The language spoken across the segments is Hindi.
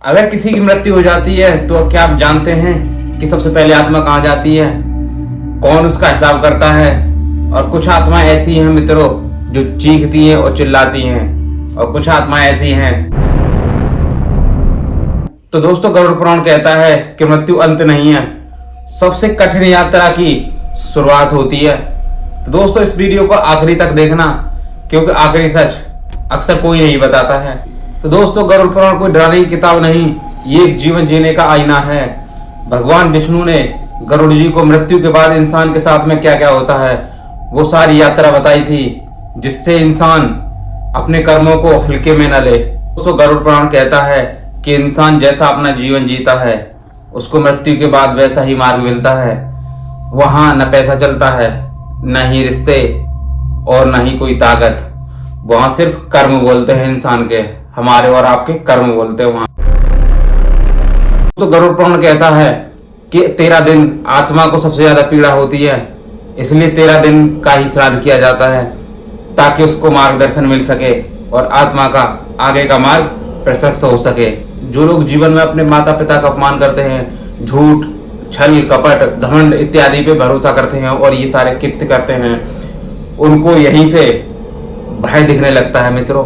अगर किसी की मृत्यु हो जाती है तो क्या आप जानते हैं कि सबसे पहले आत्मा कहाँ जाती है, कौन उसका हिसाब करता है। और कुछ आत्मा ऐसी हैं मित्रों जो चीखती हैं और चिल्लाती हैं, और कुछ आत्मा ऐसी हैं। तो दोस्तों गरुड़ पुराण कहता है कि मृत्यु अंत नहीं है, सबसे कठिन यात्रा की शुरुआत होती है। तो दोस्तों इस वीडियो को आखिरी तक देखना, क्योंकि आखिरी सच अक्सर कोई नहीं बताता है। तो दोस्तों गरुड़ पुराण कोई डराने की किताब नहीं, ये एक जीवन जीने का आईना है। भगवान विष्णु ने गरुड़ जी को मृत्यु के बाद इंसान के साथ में क्या क्या होता है वो सारी यात्रा बताई थी, जिससे इंसान अपने कर्मों को हल्के में न ले। दोस्तों गरुड़ पुराण कहता है कि इंसान जैसा अपना जीवन जीता है उसको मृत्यु के बाद वैसा ही मार्ग मिलता है। वहां न पैसा चलता है, न ही रिश्ते और न ही कोई ताकत। वहां सिर्फ कर्म बोलते हैं इंसान के, हमारे और आपके कर्म बोलते हैं वहां। तो गरुड़ पुराण कहता है कि 13 दिन आत्मा को सबसे ज्यादा पीड़ा होती है, इसलिए 13 दिन का ही श्राद्ध किया जाता है ताकि उसको मार्गदर्शन मिल सके और आत्मा का आगे का मार्ग प्रशस्त हो सके। जो लोग जीवन में अपने माता पिता का अपमान करते हैं, झूठ, छल, कपट, घमंड इत्यादि पे भरोसा करते हैं और ये सारे कृत्य करते हैं, उनको यहीं से भय दिखने लगता है। मित्रों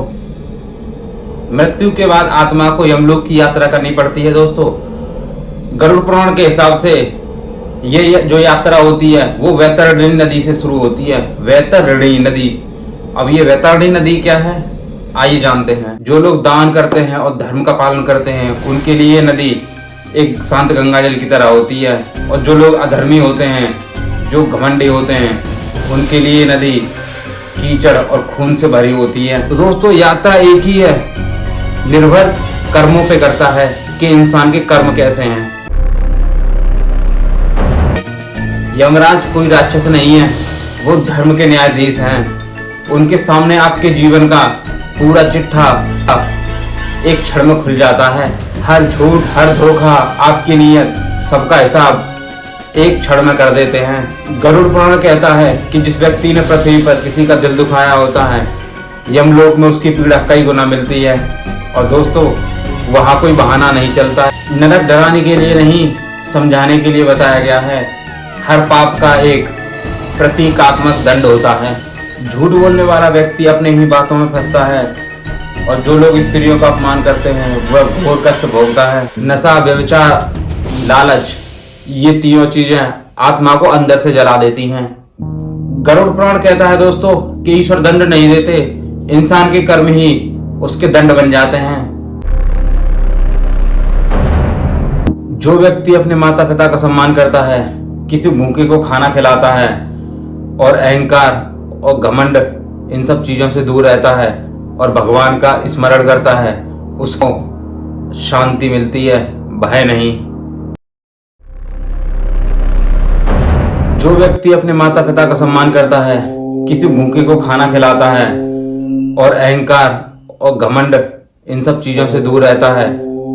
मृत्यु के बाद आत्मा को यमलोक की यात्रा करनी पड़ती है। दोस्तों गरुड़ पुराण के हिसाब से ये जो यात्रा होती है वो वैतरणी नदी से शुरू होती है। वैतरणी नदी, अब ये वैतरणी नदी क्या है आइए जानते हैं। जो लोग दान करते हैं और धर्म का पालन करते हैं उनके लिए ये नदी एक शांत गंगा जल की तरह होती है, और जो लोग अधर्मी होते हैं, जो घमंडी होते हैं, उनके लिए नदी कीचड़ और खून से भरी होती है। तो दोस्तों यात्रा एक ही है, निर्भर कर्मों पे करता है कि इंसान के कर्म कैसे हैं। यमराज कोई राक्षस नहीं है, वो धर्म के न्यायाधीश हैं। उनके सामने आपके जीवन का पूरा चिट्ठा एक क्षण में खुल जाता है। हर झूठ, हर धोखा, आपकी नीयत, सबका हिसाब एक क्षण में कर देते हैं। गरुड़ पुराण कहता है कि जिस व्यक्ति ने पृथ्वी पर किसी का दिल दुखाया होता है, यमलोक में उसकी पीड़ा कई गुना मिलती है। और दोस्तों वहां कोई बहाना नहीं चलता है। नरक डराने के लिए नहीं, समझाने के लिए बताया गया है। हर पाप का एक प्रतीकात्मक दंड होता है। झूठ बोलने वाला व्यक्ति अपने ही बातों में फंसता है, और जो लोग स्त्रियों का अपमान करते हैं वह घोर कष्ट भोगता है। नशा, व्यभिचार, लालच, ये तीनों चीजें आत्मा को अंदर से जला देती हैं। गरुड़ पुराण कहता है दोस्तों कि ईश्वर दंड नहीं देते, इंसान के कर्म ही उसके दंड बन जाते हैं। जो व्यक्ति अपने माता पिता का सम्मान करता है, किसी भूखे को खाना खिलाता है, और अहंकार और घमंड इन सब चीजों से दूर रहता है और भगवान का स्मरण करता है, उसको शांति मिलती है, भय नहीं। जो व्यक्ति अपने माता पिता का सम्मान करता है, किसी भूखे को खाना खिलाता है, और अहंकार और घमंड इन सब चीजों से दूर रहता है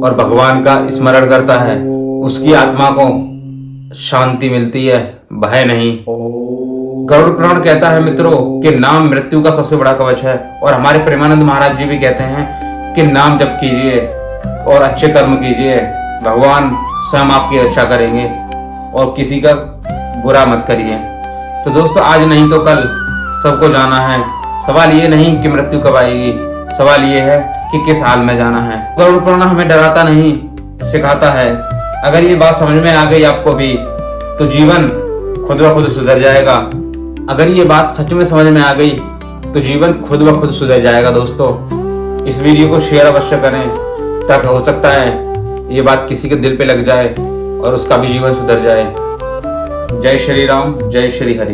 और भगवान का स्मरण करता है, उसकी आत्मा को शांति मिलती है, भय नहीं। गरुड़ पुराण कहता है मित्रों कि नाम मृत्यु का सबसे बड़ा कवच है, और हमारे प्रेमानंद महाराज जी भी कहते हैं कि नाम जप कीजिए और अच्छे कर्म कीजिए, भगवान स्वयं आपकी रक्षा करेंगे, और किसी का बुरा मत करिए। तो दोस्तों आज नहीं तो कल सबको जाना है। सवाल ये नहीं कि मृत्यु कब आएगी, सवाल ये है कि किस हाल में जाना है। गरुड़ पुराण हमें डराता नहीं, सिखाता है। अगर ये बात समझ में आ गई आपको भी तो जीवन खुद ब खुद सुधर जाएगा। अगर ये बात सच में समझ में आ गई तो जीवन खुद ब खुद सुधर जाएगा। दोस्तों इस वीडियो को शेयर अवश्य करें, ताकि हो सकता है ये बात किसी के दिल पे लग जाए और उसका भी जीवन सुधर जाए। जय श्री राम, जय श्री हरि।